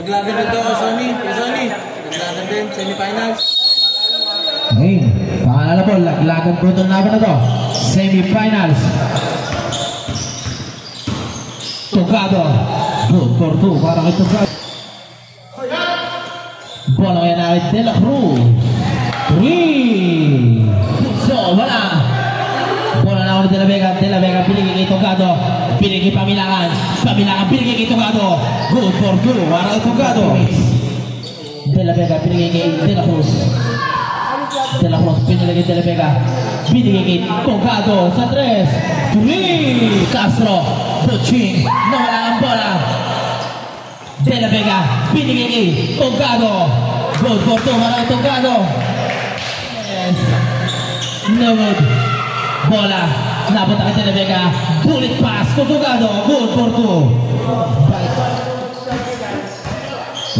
Naglagan na daw Sony. Naglagan din, semifinals. Okay, pangalanan po, laglagan po itong laban na to. Semifinals. Tugado. Good for two, para kay Tugado. Bola kaya namin De La Cruz. 3. So, wala. Bola na ako ni De La Vega pinigay kay Tugado. Pinigay Pamilangan, pinigay kay Tugado. Good for two, para kay Tugado. De La Vega pinigay kay De La Cruz. De La Cruz pinigay kay De La Vega. Pinigay kay Tugado sa 3. 3. Castro, Buching, nawala ang bola. De La Vega pinigay kay Tugado. Good for two, para kay Tugado. Yes. No good. Bola, napunta kay De La Vega. Bullet pass to Tugado. Good for two.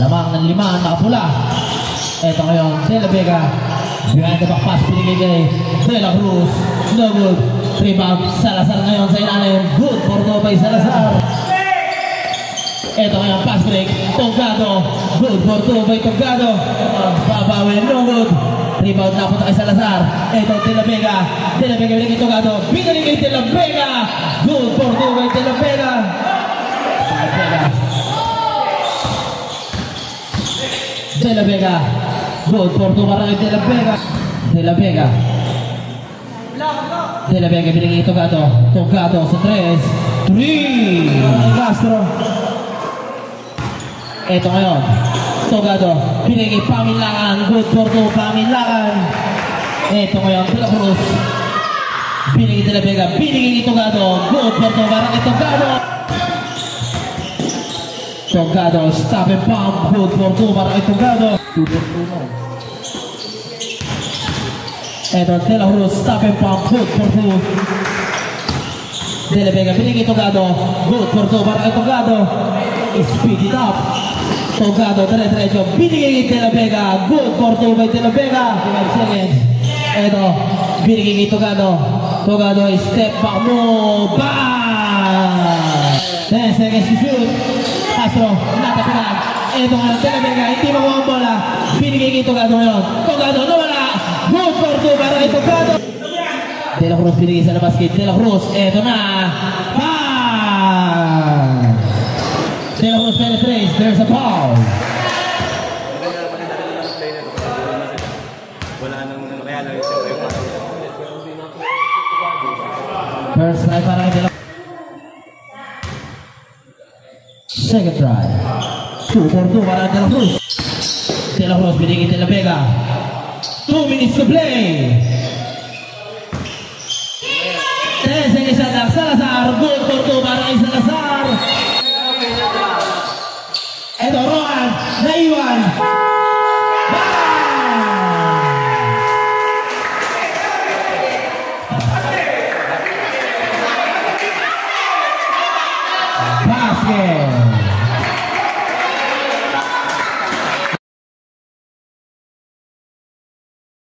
Lamang ng 5, nakapula. Ito ngayon, De La Vega. Behind the back pass, pinigay kay De La Cruz. No good. Rebound, Salazar ngayon sa ilalim. Good for two by Salazar. Ito ngayon, pass break. Tugado. Good for two by Tugado. Babawin, no good. Rebound na punta kay Salazar. Ito De La Vega. De La Vega binigay kay Tugado. Binigay kay De La Vega. Good for two by De La Vega. De La Vega. Good for two para kay De La Vega. De La Vega. De La Vega binigay kay Tugado. Tugado sa 3. 3. Castro. Ito ngayon. Tugado, pinigay Pamilangan. Good for two, Pamilangan. Ito ngayon, De La Cruz. Pinigay De La Vega, pinigay kay Tugado. Good for two, para kay Tugado. Tugado, stop and pump. Good for two, para kay Tugado. 2 for 2 mo. Ito, De La Cruz, stop and pump. Good for two. De La Vega, pinigay Tugado. Good for two, para kay Tugado. Speed it up. Tugado, dire-diretso, binigay kay De La Vega. Good for two by De La Vega. 5 seconds. Ito, binigay kay Tugado. Tugado, step back move. Bang! 10 seconds to shoot. Castro, natapunan. Ito nga, De La Vega, hindi makuha ang bola. Binigay kay Tugado ngayon. Tugado, nawala. Good for two para kay Tugado. De La Cruz, binigay sa labas kay De La Cruz. Ito na. Bang! De La Cruz penetrates, there's a foul. First try para kay De La Cruz. Second try. 2 for 2 para kay De La Cruz. De La Cruz binigay De La Vega. 2 minutes to play. 10 seconds lang. Salazar, good for 2 para kay Salazar. Edo Roan, naiwan.